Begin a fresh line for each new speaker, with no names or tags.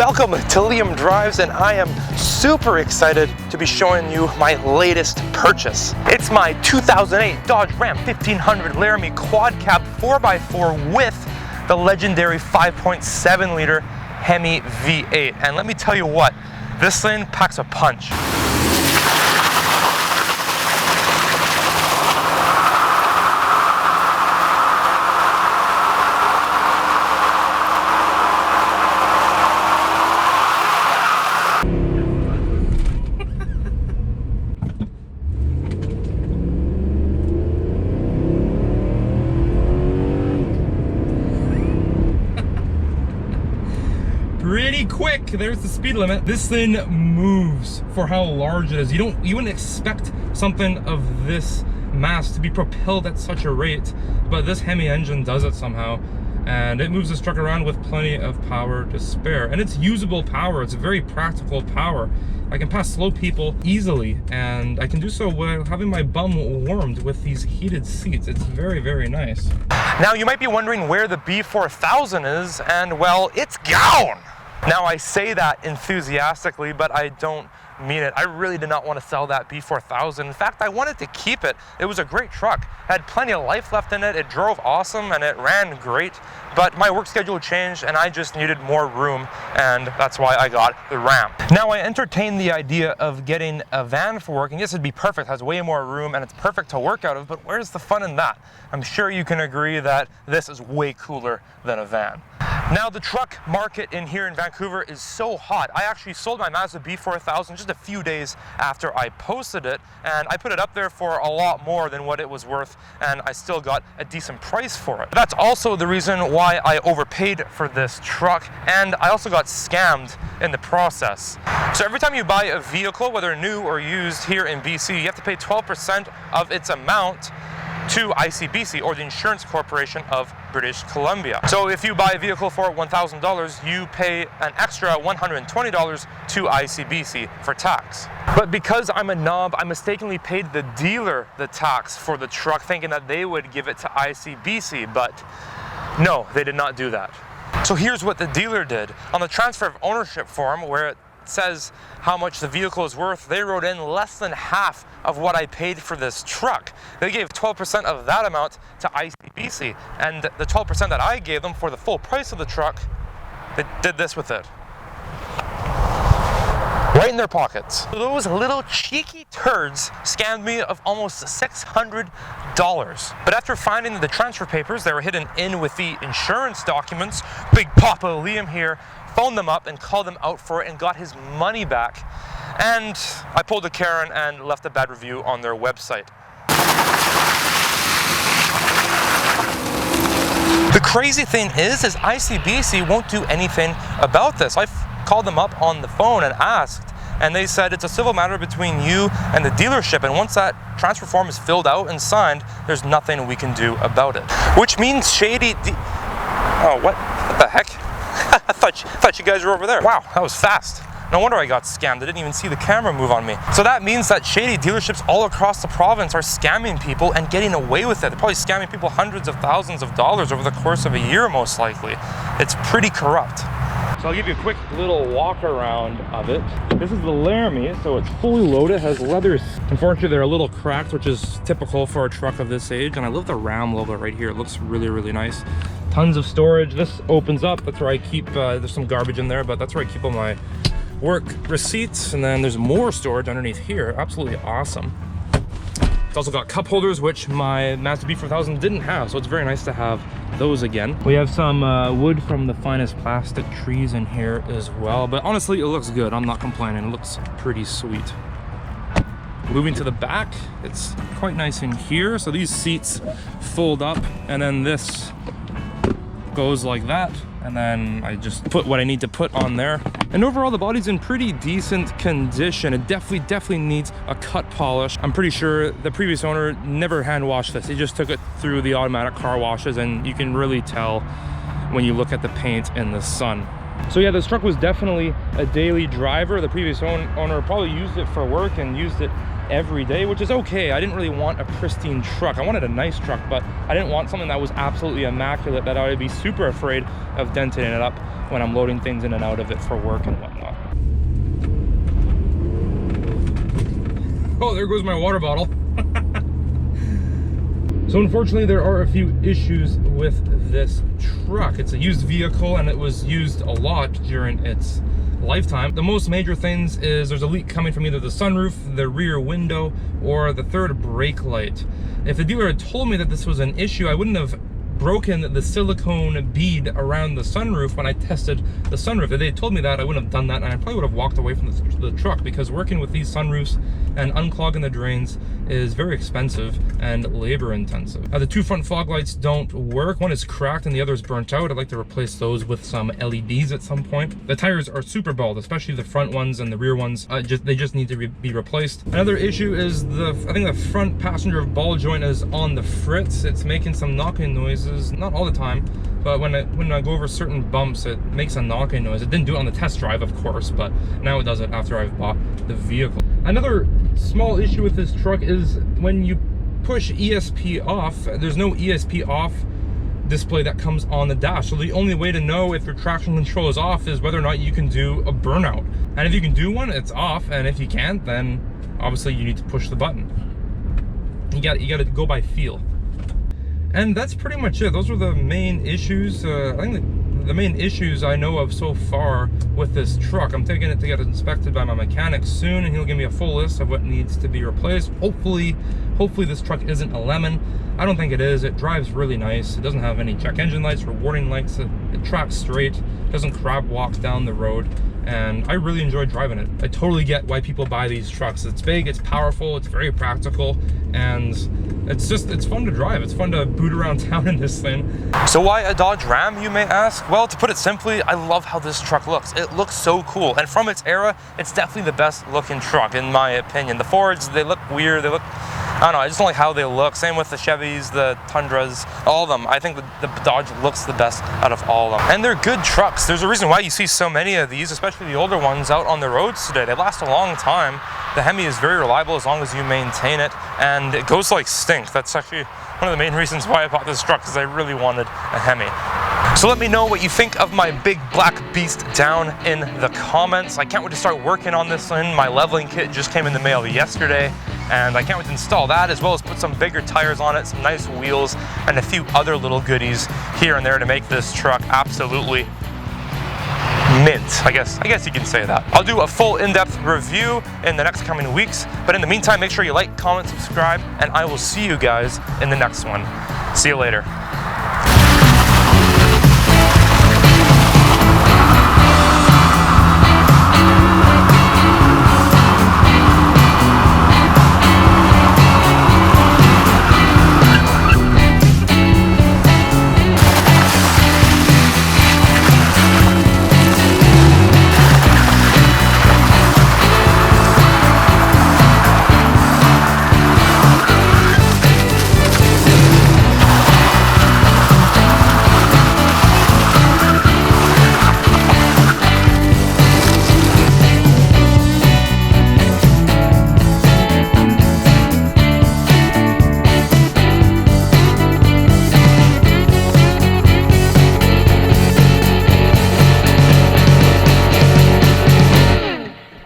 Welcome to Liam Drives, and I am super excited to be showing you my latest purchase. It's my 2008 Dodge Ram 1500 Laramie Quad Cab 4x4 with the legendary 5.7 liter Hemi V8. And let me tell you what, this thing packs a punch. Pretty quick. There's the speed limit. This thing moves for how large it is. You wouldn't expect something of this mass to be propelled at such a rate, but this Hemi engine does it somehow, and it moves this truck around with plenty of power to spare. And it's usable power. It's very practical power. I can pass slow people easily, and I can do so while having my bum warmed with these heated seats. It's very, very nice. Now you might be wondering where the B4000 is, and well, it's gone. Now I say that enthusiastically, but I don't mean it. I really did not want to sell that B4000. In fact, I wanted to keep it. It was a great truck. It had plenty of life left in it. It drove awesome and it ran great, but my work schedule changed and I just needed more room, and that's why I got the Ram. Now I entertained the idea of getting a van for work, and yes, it'd be perfect. It has way more room and it's perfect to work out of, but where's the fun in that? I'm sure you can agree that this is way cooler than a van. Now the truck market in here in Vancouver is so hot. I actually sold my Mazda B4000 just a few days after I posted it, and I put it up there for a lot more than what it was worth, and I still got a decent price for it. That's also the reason why I overpaid for this truck, and I also got scammed in the process. So every time you buy a vehicle, whether new or used here in BC, you have to pay 12% of its amount to ICBC, or the Insurance Corporation of British Columbia. So if you buy a vehicle for $1,000, you pay an extra $120 to ICBC for tax. But because I'm a knob, I mistakenly paid the dealer the tax for the truck, thinking that they would give it to ICBC, but no, they did not do that. So here's what the dealer did. On the transfer of ownership form, where it says how much the vehicle is worth, they wrote in less than half of what I paid for this truck. They gave 12% of that amount to ICBC, and the 12% that I gave them for the full price of the truck, they did this with it. Right in their pockets. Those little cheeky turds scammed me of almost $600. But after finding the transfer papers, they were hidden in with the insurance documents, Big Papa Liam here phoned them up and called them out for it and got his money back. And I pulled a Karen and left a bad review on their website. The crazy thing is ICBC won't do anything about this. I called them up on the phone and asked, and they said it's a civil matter between you and the dealership, and once that transfer form is filled out and signed, there's nothing we can do about it. Which means shady oh, what the heck? I thought you guys were over there. Wow, that was fast. No wonder I got scammed. I didn't even see the camera move on me. So that means that shady dealerships all across the province are scamming people and getting away with it. They're probably scamming people hundreds of thousands of dollars over the course of a year, most likely. It's pretty corrupt. So I'll give you a quick little walk around of it. This is the Laramie, so it's fully loaded, has leathers. Unfortunately, they're a little cracked, which is typical for a truck of this age. And I love the Ram logo right here. It looks really, really nice. Tons of storage. This opens up. That's where I keep, there's some garbage in there, but that's where I keep all my work receipts. And then there's more storage underneath here. Absolutely awesome. It's also got cup holders, which my Mazda B4000 didn't have, so it's very nice to have those again. We have some wood from the finest plastic trees in here as well, but honestly, it looks good. I'm not complaining. It looks pretty sweet. Moving to the back, it's quite nice in here. So these seats fold up, and then this goes like that, and then I just put what I need to put on there. And overall, the body's in pretty decent condition. It definitely needs a cut polish. I'm pretty sure the previous owner never hand washed this. He just took it through the automatic car washes, and you can really tell when you look at the paint in the sun. So yeah, this truck was definitely a daily driver. The previous owner probably used it for work and used it every day, which is okay. I didn't really want a pristine truck. I wanted a nice truck, but I didn't want something that was absolutely immaculate that I would be super afraid of denting it up when I'm loading things in and out of it for work and whatnot. Oh, there goes my water bottle. So unfortunately, there are a few issues with this truck. It's a used vehicle and it was used a lot during its lifetime. The most major things is there's a leak coming from either the sunroof, the rear window, or the third brake light. If the dealer had told me that this was an issue, I wouldn't have broken the silicone bead around the sunroof when I tested the sunroof. If they had told me that, I wouldn't have done that, and I probably would have walked away from the truck, because working with these sunroofs and unclogging the drains is very expensive and labor intensive. The two front fog lights don't work. One is cracked and the other is burnt out. I'd like to replace those with some LEDs at some point. The tires are super bald, especially the front ones and the rear ones. They just need to be replaced. Another issue is I think the front passenger ball joint is on the fritz. It's making some knocking noises, not all the time, but when I go over certain bumps, it makes a knocking noise. It didn't do it on the test drive, of course, but now it does it after I've bought the vehicle. Another small issue with this truck is when you push ESP off, there's no ESP off display that comes on the dash. So the only way to know if your traction control is off is whether or not you can do a burnout. And if you can do one, it's off, and if you can't, then obviously you need to push the button. You got to go by feel. And that's pretty much it. Those were the main issues. I think the main issues I know of so far with this truck. I'm taking it to get it inspected by my mechanic soon, and he'll give me a full list of what needs to be replaced. Hopefully this truck isn't a lemon. I don't think it is. It drives really nice. It doesn't have any check engine lights or warning lights. It tracks straight, doesn't crab walk down the road, and I really enjoy driving it. I totally get why people buy these trucks. It's big, it's powerful, it's very practical, and it's fun to drive. It's fun to boot around town in this thing. So why a Dodge Ram, you may ask? Well, to put it simply, I love how this truck looks. It looks so cool, and from its era, it's definitely the best looking truck in my opinion. The Fords, they look weird, they look, I don't know, I just don't like how they look. Same with the Chevys, the Tundras, all of them. I think the Dodge looks the best out of all of them. And they're good trucks. There's a reason why you see so many of these, especially the older ones, out on the roads today. They last a long time. The Hemi is very reliable as long as you maintain it, and it goes like stink. That's actually one of the main reasons why I bought this truck, because I really wanted a Hemi. So let me know what you think of my big black beast down in the comments. I can't wait to start working on this one. My leveling kit just came in the mail yesterday, and I can't wait to install that, as well as put some bigger tires on it, some nice wheels, and a few other little goodies here and there to make this truck absolutely mint. I guess you can say that. I'll do a full in-depth review in the next coming weeks, but in the meantime, make sure you like, comment, subscribe, and I will see you guys in the next one. See you later.